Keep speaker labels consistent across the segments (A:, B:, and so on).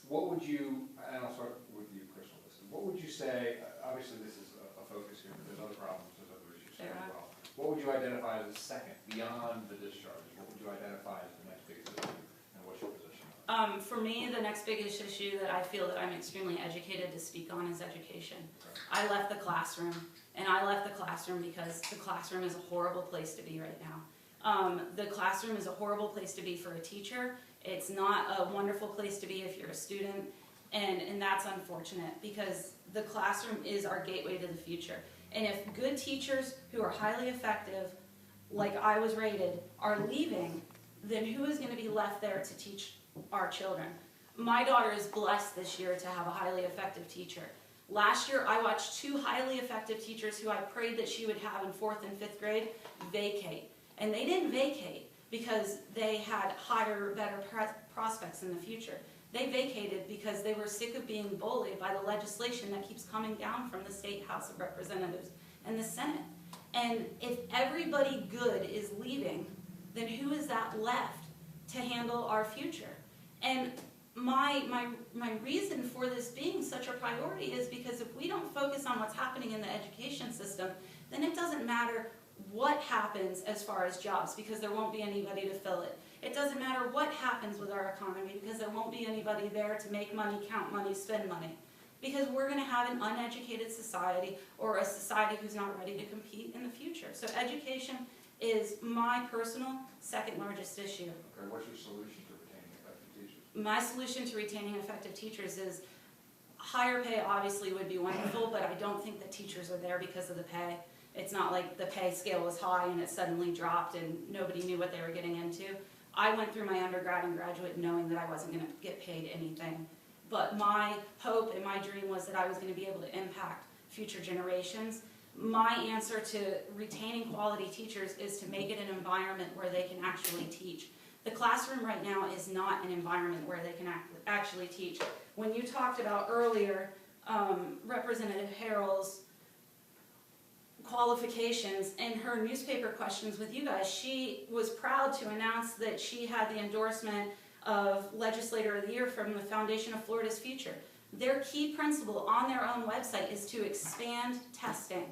A: What would you, and I'll start with you, Crystal, what would you say, obviously this is a focus here, but there's other problems, there's other issues here as well. What would you identify as a second, beyond the discharges? What would you identify as the next biggest issue, and what's your position on it?
B: For me, the next biggest issue that I feel that I'm extremely educated to speak on is education.
A: Okay.
B: I left the classroom, and I left the classroom because the classroom is a horrible place to be right now. The classroom is a horrible place to be for a teacher. It's not a wonderful place to be if you're a student, and that's unfortunate because the classroom is our gateway to the future. And if good teachers who are highly effective, like I was rated, are leaving, then who is going to be left there to teach our children? My daughter is blessed this year to have a highly effective teacher. Last year, I watched two highly effective teachers who I prayed that she would have in 4th and 5th grade vacate. And they didn't vacate because they had higher, better prospects in the future. They vacated because they were sick of being bullied by the legislation that keeps coming down from the State House of Representatives and the Senate. And if everybody good is leaving, then who is that left to handle our future? And my reason for this being such a priority is because if we don't focus on what's happening in the education system, then it doesn't matter what happens as far as jobs, because there won't be anybody to fill it. It doesn't matter what happens with our economy, because there won't be anybody there to make money, count money, spend money. Because we're going to have an uneducated society, or a society who's not ready to compete in the future. So education is my personal second largest issue.
A: Okay, what's your solution to retaining effective teachers?
B: My solution to retaining effective teachers is higher pay obviously would be wonderful, but I don't think that teachers are there because of the pay. It's not like the pay scale was high and it suddenly dropped and nobody knew what they were getting into. I went through my undergrad and graduate knowing that I wasn't going to get paid anything. But my hope and my dream was that I was going to be able to impact future generations. My answer to retaining quality teachers is to make it an environment where they can actually teach. The classroom right now is not an environment where they can actually teach. When you talked about earlier Representative Harrell's qualifications and her newspaper questions with you guys, she was proud to announce that she had the endorsement of Legislator of the Year from the Foundation of Florida's Future. Their key principle on their own website is to expand testing.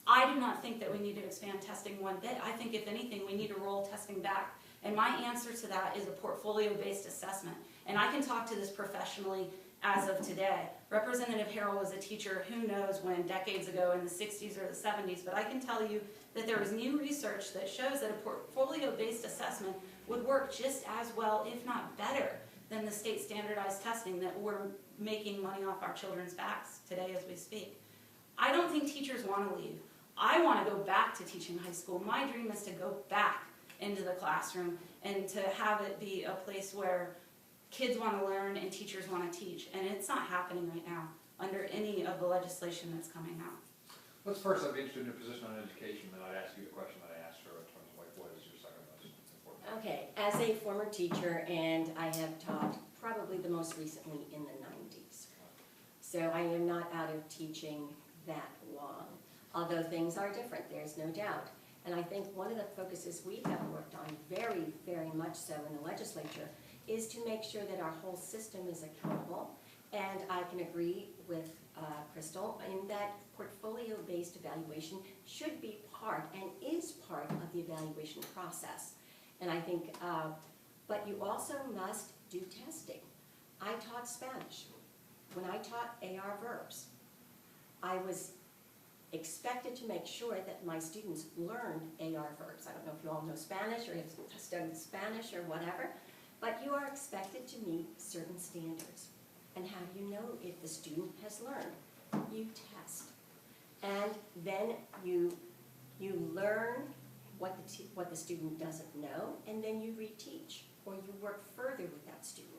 B: I do not think that we need to expand testing one bit. I think if anything, we need to roll testing back. And my answer to that is a portfolio-based assessment. And I can talk to this professionally as of today. Representative Harrell was a teacher, who knows when, decades ago in the 60s or the 70s, but I can tell you that there is new research that shows that a portfolio-based assessment would work just as well, if not better, than the state standardized testing that we're making money off our children's backs today as we speak. I don't think teachers want to leave. I want to go back to teaching high school. My dream is to go back into the classroom and to have it be a place where kids want to learn and teachers want to teach. And it's not happening right now under any of the legislation that's coming out.
A: Let's first, I'd be interested in your position on education, then I'd ask you the question that I asked her in terms of like, what is your second most important?
C: Okay, as a former teacher, and I have taught probably the most recently in the 90s. So I am not out of teaching that long, although things are different, there's no doubt. And I think one of the focuses we have worked on very, very much so in the legislature is to make sure that our whole system is accountable. And I can agree with Crystal in that portfolio-based evaluation should be part and is part of the evaluation process. And I think, but you also must do testing. I taught Spanish. When I taught AR verbs, I was expected to make sure that my students learned AR verbs. I don't know if you all know Spanish or have studied Spanish or whatever, but you are expected to meet certain standards. And how do you know if the student has learned? You test. And then you learn what the student doesn't know, and then you reteach, or you work further with that student.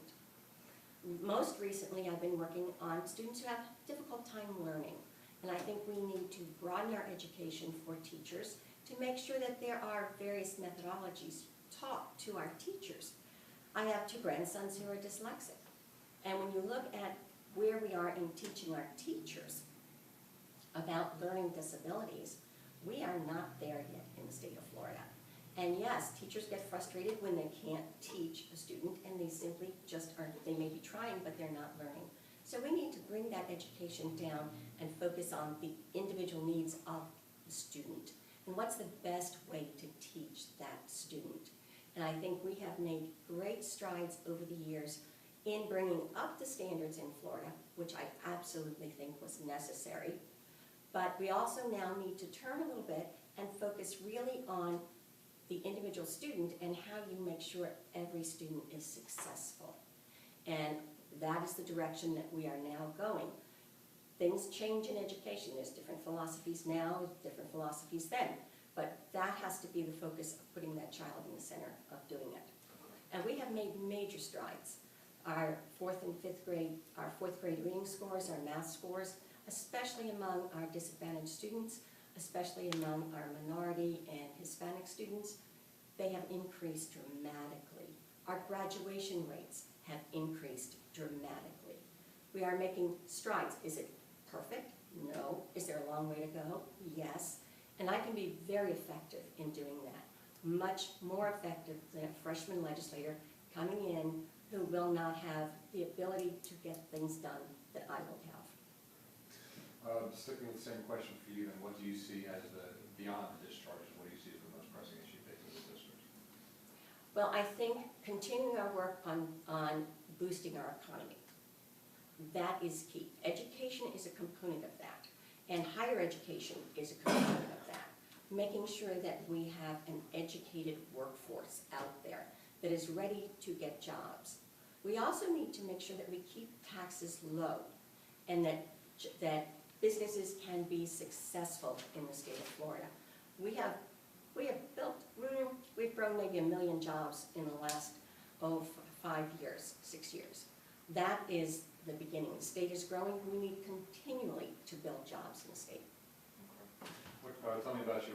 C: Most recently, I've been working on students who have a difficult time learning. And I think we need to broaden our education for teachers to make sure that there are various methodologies taught to our teachers. I have two grandsons who are dyslexic. And when you look at where we are in teaching our teachers about learning disabilities, we are not there yet in the state of Florida. And yes, teachers get frustrated when they can't teach a student and they simply just aren't, they may be trying, but they're not learning. So we need to bring that education down and focus on the individual needs of the student. And what's the best way to teach that student? And I think we have made great strides over the years in bringing up the standards in Florida, which I absolutely think was necessary. But we also now need to turn a little bit and focus really on the individual student and how you make sure every student is successful. And that is the direction that we are now going. Things change in education. There's different philosophies now, different philosophies then. But that has to be the focus of putting that child in the center of doing it. And we have made major strides. Our fourth grade reading scores, our math scores, especially among our disadvantaged students, especially among our minority and Hispanic students, they have increased dramatically. Our graduation rates have increased dramatically. We are making strides. Is it perfect? No. Is there a long way to go? Yes. And I can be very effective in doing that. Much more effective than a freshman legislator coming in who will not have the ability to get things done that I will have.
A: Sticking with the same question for you, then, what do you see as beyond the discharges, what do you see as the most pressing issue facing the district?
C: Well, I think continuing our work on boosting our economy. That is key. Education is a component of that, and higher education is a component of that. Making sure that we have an educated workforce out there that is ready to get jobs. We also need to make sure that we keep taxes low and that businesses can be successful in the state of Florida. We have we've grown maybe 1 million jobs in the last 5 years, 6 years. That is the beginning. The state is growing. We need continually to build jobs in the state.
A: Okay. Tell me about your